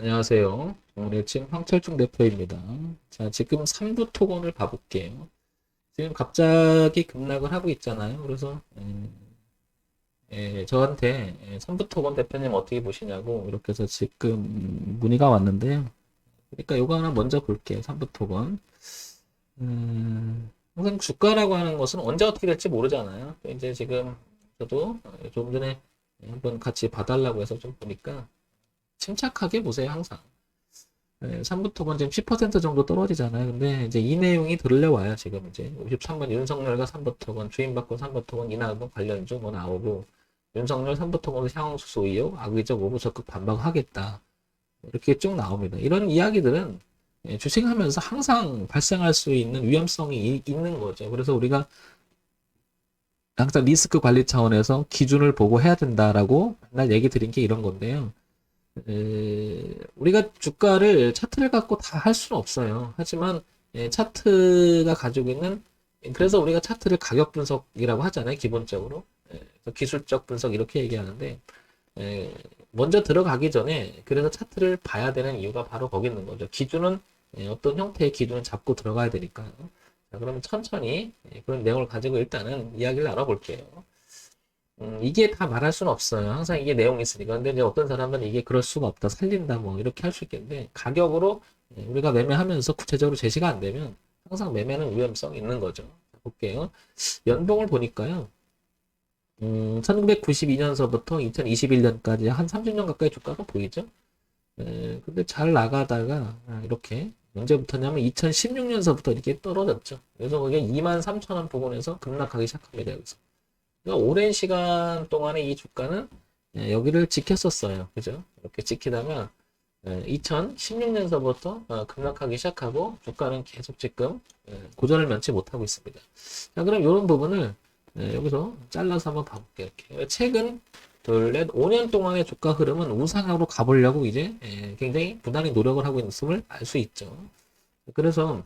안녕하세요. 오늘 지금 황철중 대표입니다. 자, 지금 3부 토건을 봐볼게요. 지금 갑자기 급락을 하고 있잖아요. 그래서 저한테 3부 토건 대표님 어떻게 보시냐고 이렇게 해서 지금 문의가 왔는데요. 그러니까 요거 하나 먼저 볼게요. 3부 토건. 항상 주가라고 하는 것은 언제 어떻게 될지 모르잖아요. 이제 지금 저도 좀 전에 한번 같이 봐달라고 해서 좀 보니까 침착하게 보세요, 항상. 3부터 지금 10% 정도 떨어지잖아요. 근데 이제 이 내용이 들려와요. 지금 이제 53번 윤석열과 3부터건 주인받고 3부터건 이낙연 관련주 뭐 나오고 윤석열 3부터건 향수소 의혹 악의적 오보 적극 반박하겠다. 이렇게 쭉 나옵니다. 이런 이야기들은 주식하면서 항상 발생할 수 있는 위험성이 있는 거죠. 그래서 우리가 항상 리스크 관리 차원에서 기준을 보고 해야 된다라고 맨날 얘기 드린 게 이런 건데요. 우리가 주가를 차트를 갖고 다 할 수는 없어요. 하지만 차트가 가지고 있는 그래서 우리가 차트를 가격 분석이라고 하잖아요. 기본적으로 기술적 분석 이렇게 얘기하는데 먼저 들어가기 전에 그래서 차트를 봐야 되는 이유가 바로 거기 있는 거죠. 기준은 어떤 형태의 기준을 잡고 들어가야 되니까요. 자, 그러면 천천히 그런 내용을 가지고 일단은 이야기를 나눠볼게요. 이게 다 말할 수는 없어요. 항상 이게 내용이 있으니까. 근데 이제 어떤 사람은 이게 그럴 수가 없다, 살린다, 뭐, 이렇게 할 수 있겠는데, 가격으로 우리가 매매하면서 구체적으로 제시가 안 되면 항상 매매는 위험성이 있는 거죠. 볼게요. 연봉을 보니까요. 1992년서부터 2021년까지 한 30년 가까이 주가가 보이죠? 근데 잘 나가다가, 이렇게, 언제부터냐면 2016년서부터 이렇게 떨어졌죠. 그래서 그게 23,000원 부근에서 급락하기 시작합니다, 여기서. 그러니까 오랜 시간 동안에 이 주가는 여기를 지켰었어요. 그죠? 이렇게 지키다가 2016년서부터 급락하기 시작하고 주가는 계속 지금 고전을 면치 못하고 있습니다. 자, 그럼 이런 부분을 여기서 잘라서 한번 봐볼게요. 이렇게. 최근 둘, 넷, 5년 동안의 주가 흐름은 우상향으로 가보려고 이제 굉장히 부단히 노력을 하고 있음을 알 수 있죠. 그래서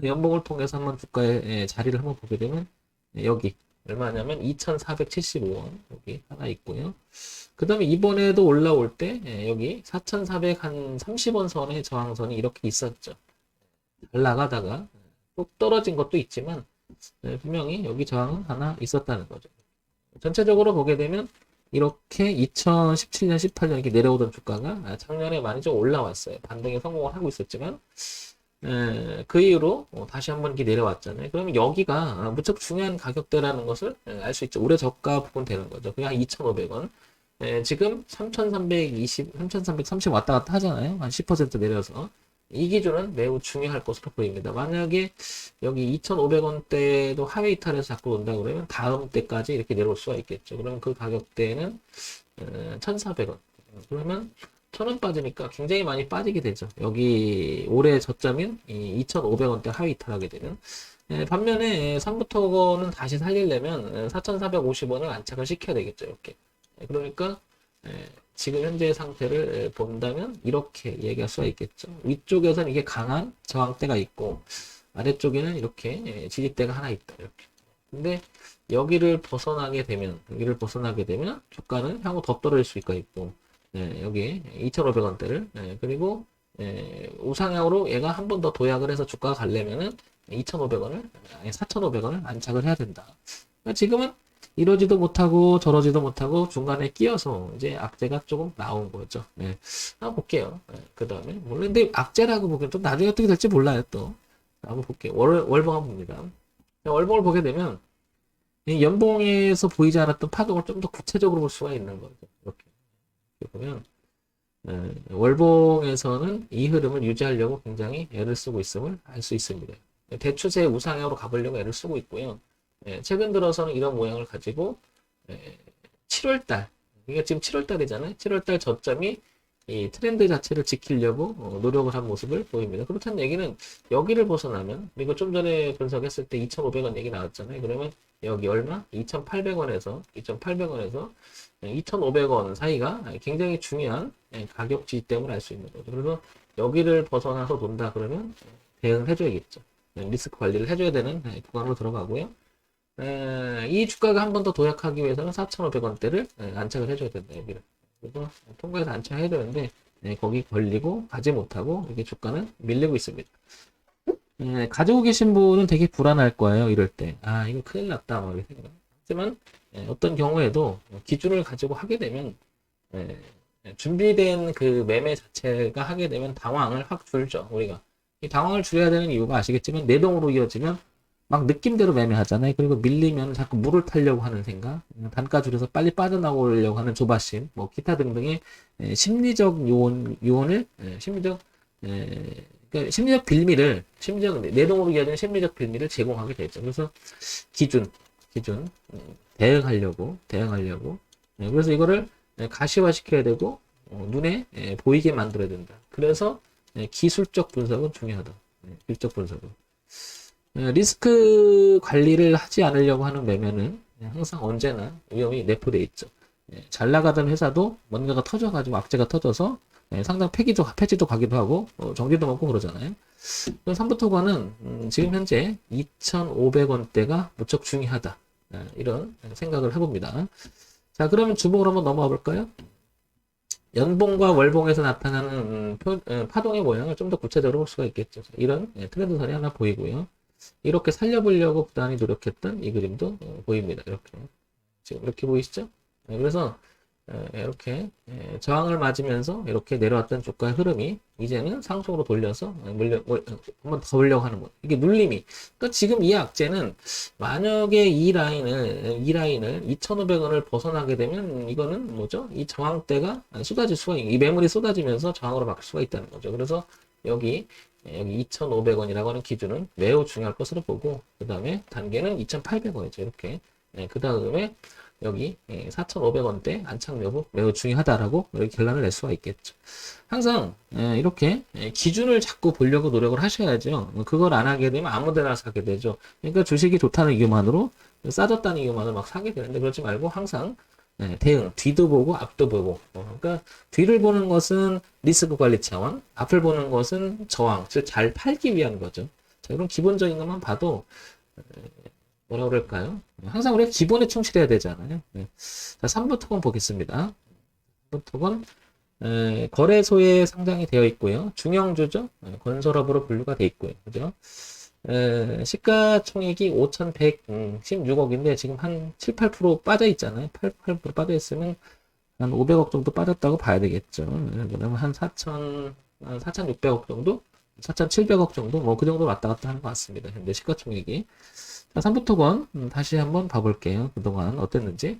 연봉을 통해서 한번 주가의 자리를 한번 보게 되면 여기 얼마냐면 2,475원 여기 하나 있고요. 그 다음에 이번에도 올라올 때 여기 4,430원 선의 저항선이 이렇게 있었죠. 잘 나가다가 또 떨어진 것도 있지만 분명히 여기 저항은 하나 있었다는 거죠. 전체적으로 보게 되면 이렇게 2017년, 18년 이렇게 내려오던 주가가 작년에 많이 좀 올라왔어요. 반등에 성공을 하고 있었지만 그 이후로 다시 한번 이렇게 내려왔잖아요. 그러면 여기가 무척 중요한 가격대라는 것을 알 수 있죠. 올해 저가 부분 되는 거죠. 그게 한 2,500원. 지금 3,320, 3,330 왔다 갔다 하잖아요. 한 10% 내려서. 이 기준은 매우 중요할 것으로 보입니다. 만약에 여기 2,500원대도 하회 이탈해서 자꾸 온다 그러면 다음 때까지 이렇게 내려올 수가 있겠죠. 그러면 그 가격대는 1,400원. 그러면 1,000원 빠지니까 굉장히 많이 빠지게 되죠. 여기 올해 저점인 2,500원대 하위 이탈하게 되면 반면에 3부터는 다시 살리려면 4,450원을 안착을 시켜야 되겠죠. 이렇게. 그러니까 지금 현재 상태를 본다면 이렇게 얘기할 수가 있겠죠. 위쪽에서는 이게 강한 저항대가 있고 아래쪽에는 이렇게 지지대가 하나 있다. 이렇게. 근데 여기를 벗어나게 되면 주가는 향후 더 떨어질 수가 있고 여기 2,500원대를 그리고 우상향으로 얘가 한 번 더 도약을 해서 주가가 가려면은 2,500원을 아니 4,500원을 안착을 해야 된다. 그러니까 지금은 이러지도 못하고 저러지도 못하고 중간에 끼어서 이제 악재가 조금 나온 거죠. 한번 볼게요. 그 다음에 물론 근데 악재라고 보기엔 좀 나중에 어떻게 될지 몰라요 또. 한번 볼게요. 월봉 한번 봅니다. 월봉을 보게 되면 이 연봉에서 보이지 않았던 파동을 좀 더 구체적으로 볼 수가 있는 거죠. 이렇게 보면 월봉에서는 이 흐름을 유지하려고 굉장히 애를 쓰고 있음을 알 수 있습니다. 대추세 우상향으로 가보려고 애를 쓰고 있고요. 최근 들어서는 이런 모양을 가지고 7월달 이게 지금 7월달이잖아요. 7월달 저점이 이 트렌드 자체를 지키려고 노력을 한 모습을 보입니다. 그렇다는 얘기는 여기를 벗어나면 그리고 좀 전에 분석했을 때 2,500원 얘기 나왔잖아요. 그러면 여기 얼마? 2,800원에서 2,500원 사이가 굉장히 중요한 가격 지지점을 알 수 있는 거죠. 그래서 여기를 벗어나서 돈다 그러면 대응을 해줘야겠죠. 리스크 관리를 해줘야 되는 구간으로 들어가고요. 이 주가가 한 번 더 도약하기 위해서는 4,500원대를 안착을 해줘야 된다. 여기를. 그래서 통과해서 안착해야 되는데 거기 걸리고 가지 못하고 이렇게 주가는 밀리고 있습니다. 가지고 계신 분은 되게 불안할 거예요. 이럴 때. 아, 이거 큰일 났다. 막 이렇게 생각. 하지만 어떤 경우에도 기준을 가지고 하게 되면 예, 준비된 그 매매 자체가 하게 되면 당황을 확 줄죠. 우리가. 이 당황을 줄여야 되는 이유가 아시겠지만 내동으로 이어지면 막 느낌대로 매매하잖아요. 그리고 밀리면 자꾸 물을 타려고 하는 생각, 단가 줄여서 빨리 빠져나오려고 하는 조바심, 뭐 기타 등등의 심리적 요원을 그러니까 심리적 빌미를 심리적 내동으로 이어지는 심리적 빌미를 제공하게 되죠. 그래서 기준 대응하려고 그래서 이거를 가시화시켜야 되고 눈에 보이게 만들어야 된다. 그래서 기술적 분석은 중요하다. 기술적 분석은 리스크 관리를 하지 않으려고 하는 매매는 항상 언제나 위험이 내포되어 있죠. 잘 나가던 회사도 뭔가가 터져가지고 악재가 터져서 상당 폐지도 가기도 하고 정지도 먹고 그러잖아요. 삼부토건은 지금 현재 2,500원대가 무척 중요하다. 이런 생각을 해봅니다. 자, 그러면 주봉으로 한번 넘어가 볼까요? 연봉과 월봉에서 나타나는 파동의 모양을 좀 더 구체적으로 볼 수가 있겠죠. 이런 트렌드선이 하나 보이고요. 이렇게 살려보려고 부단히 노력했던 이 그림도 보입니다. 이렇게 지금 이렇게 보이시죠? 그래서 이렇게 저항을 맞으면서 이렇게 내려왔던 주가의 흐름이 이제는 상승으로 돌려서 한번 더 올려고 하는 거예요. 이게 눌림이. 그러니까 지금 이 악재는 만약에 이 라인을 2,500원을 벗어나게 되면 이거는 뭐죠? 이 저항대가 쏟아질 수가 있는, 이 매물이 쏟아지면서 저항으로 바뀔 수가 있다는 거죠. 그래서 여기 2,500원이라고 하는 기준은 매우 중요할 것으로 보고, 그 다음에 단계는 2,800원이죠. 이렇게. 그 다음에 여기 4,500원대 안착 여부 매우 중요하다라고 이렇게 결론을 낼 수가 있겠죠. 항상 이렇게 기준을 자꾸 보려고 노력을 하셔야죠. 그걸 안 하게 되면 아무 데나 사게 되죠. 그러니까 주식이 좋다는 이유만으로, 싸졌다는 이유만으로 막 사게 되는데, 그렇지 말고 항상 대응, 뒤도 보고 앞도 보고, 그러니까 뒤를 보는 것은 리스크 관리 차원, 앞을 보는 것은 저항, 즉 잘 팔기 위한 거죠. 자, 이런 기본적인 것만 봐도 뭐라 그럴까요? 항상 우리가 기본에 충실해야 되잖아요. 자, 3부 토건 보겠습니다. 3부 토건 거래소에 상장이 되어 있고요. 중형주죠. 건설업으로 분류가 되어 있고요. 그죠? 시가총액이 5,116억인데 지금 한 7, 8% 빠져 있잖아요. 8% 빠져 있으면 한 500억 정도 빠졌다고 봐야 되겠죠. 그러면 한 4,600억 정도? 4,700억 정도? 뭐 그 정도 왔다 갔다 하는 것 같습니다. 현재 시가총액이. 자, 3부토건 다시 한번 봐볼게요. 그동안 어땠는지.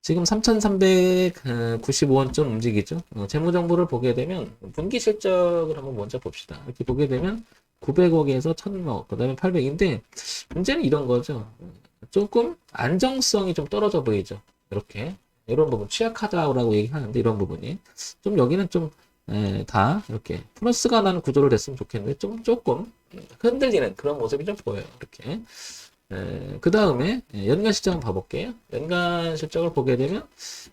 지금 3,395원쯤 움직이죠. 재무정보를 보게 되면 분기 실적을 한번 먼저 봅시다. 이렇게 보게 되면 900억에서 1,000억, 그 다음에 800인데 문제는 이런 거죠. 조금 안정성이 좀 떨어져 보이죠. 이렇게 이런 부분 취약하다고 얘기하는데, 이런 부분이 좀 여기는 좀 다 이렇게 플러스가 나는 구조를 됐으면 좋겠는데 조금 흔들리는 그런 모습이 좀 보여요. 이렇게. 그 다음에 연간 실적을 봐볼게요. 연간 실적을 보게 되면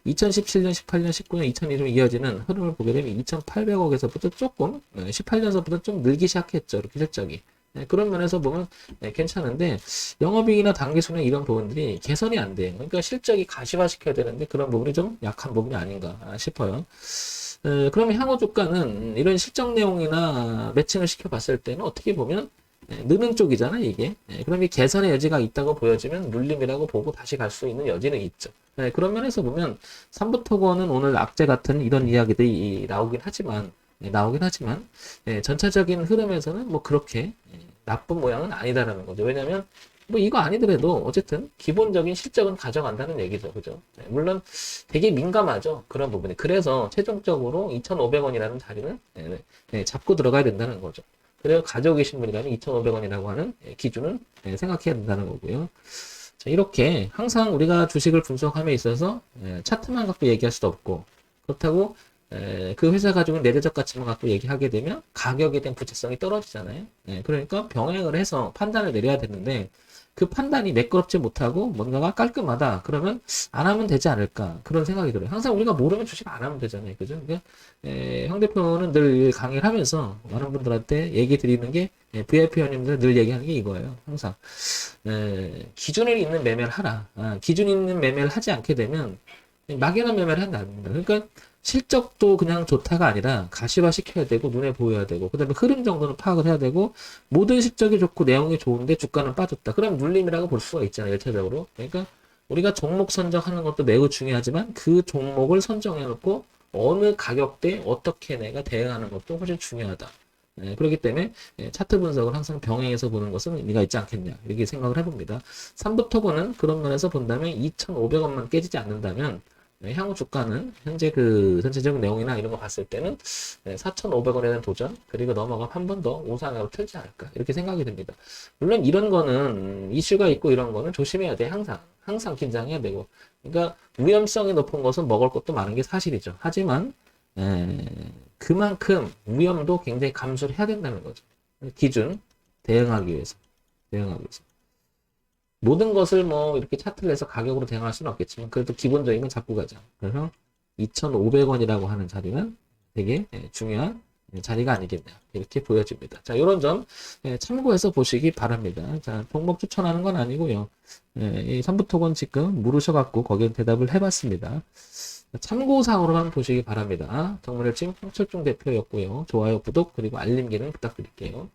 2017년, 18년, 19년, 2020년 이어지는 흐름을 보게 되면 2,800억에서부터 조금 18년서부터 좀 늘기 시작했죠. 이렇게 실적이. 그런 면에서 보면 괜찮은데, 영업이익이나 단기순이익 이런 부분들이 개선이 안 돼요. 그러니까 실적이 가시화시켜야 되는데 그런 부분이 좀 약한 부분이 아닌가 싶어요. 그러면 향후 주가는 이런 실적 내용이나 매칭을 시켜봤을 때는 어떻게 보면 느는 쪽이잖아요, 이게. 그럼 이 개선의 여지가 있다고 보여지면 눌림이라고 보고 다시 갈 수 있는 여지는 있죠. 그런 면에서 보면 삼부토건은 오늘 악재 같은 이런 이야기들이 나오긴 하지만 전체적인 흐름에서는 뭐 그렇게 나쁜 모양은 아니다라는 거죠. 왜냐면 뭐 이거 아니더라도 어쨌든 기본적인 실적은 가져간다는 얘기죠. 그죠? 물론 되게 민감하죠. 그런 부분이. 그래서 최종적으로 2,500원이라는 자리는 잡고 들어가야 된다는 거죠. 그래서 가지고 계신 분이라면 2,500원이라고 하는 기준은 생각해야 된다는 거고요. 자, 이렇게 항상 우리가 주식을 분석함에 있어서 차트만 갖고 얘기할 수도 없고, 그렇다고 그 회사 가지고 내재적 가치만 갖고 얘기하게 되면 가격에 대한 구체성이 떨어지잖아요. 그러니까 병행을 해서 판단을 내려야 되는데, 그 판단이 매끄럽지 못하고 뭔가가 깔끔하다. 그러면 안 하면 되지 않을까. 그런 생각이 들어요. 항상 우리가 모르면 주식 안 하면 되잖아요. 그죠? 그러니까 형 대표는 늘 강의를 하면서 많은 분들한테 얘기 드리는 게, VIP 회원님들 늘 얘기하는 게 이거예요. 항상 기준이 있는 매매를 하라. 기준 있는 매매를 하지 않게 되면 막연한 매매를 한다는 겁니다. 그러니까 실적도 그냥 좋다가 아니라 가시화 시켜야 되고 눈에 보여야 되고 그다음에 흐름 정도는 파악을 해야 되고 모든 실적이 좋고 내용이 좋은데 주가는 빠졌다. 그럼 눌림이라고 볼 수가 있잖아요. 일차적으로. 그러니까 우리가 종목 선정하는 것도 매우 중요하지만 그 종목을 선정해 놓고 어느 가격대에 어떻게 내가 대응하는 것도 훨씬 중요하다. 그렇기 때문에 차트 분석을 항상 병행해서 보는 것은 의미가 있지 않겠냐 이렇게 생각을 해봅니다. 3부토고는 그런 면에서 본다면 2,500원만 깨지지 않는다면 향후 주가는 현재 그 전체적인 내용이나 이런 거 봤을 때는 4,500원에 대한 도전 그리고 넘어가면 한 번 더 우상으로 틀지 않을까 이렇게 생각이 듭니다. 물론 이런 거는 이슈가 있고 이런 거는 조심해야 돼. 항상 긴장해야 되고 그러니까 위험성이 높은 것은 먹을 것도 많은 게 사실이죠. 하지만 그만큼 위험도 굉장히 감수를 해야 된다는 거죠. 기준 대응하기 위해서 모든 것을 뭐 이렇게 차트를 해서 가격으로 대응할 수는 없겠지만 그래도 기본적인 건 잡고 가자. 그래서 2,500원이라고 하는 자리는 되게 중요한 자리가 아니겠냐 이렇게 보여집니다. 자, 이런 점 참고해서 보시기 바랍니다. 자, 종목 추천하는 건 아니고요. 이 삼부토건 지금 물으셔갖고 거기에 대답을 해봤습니다. 참고사항으로만 보시기 바랍니다. 정문일침 홍철중 대표였고요. 좋아요, 구독 그리고 알림 기능 부탁드릴게요.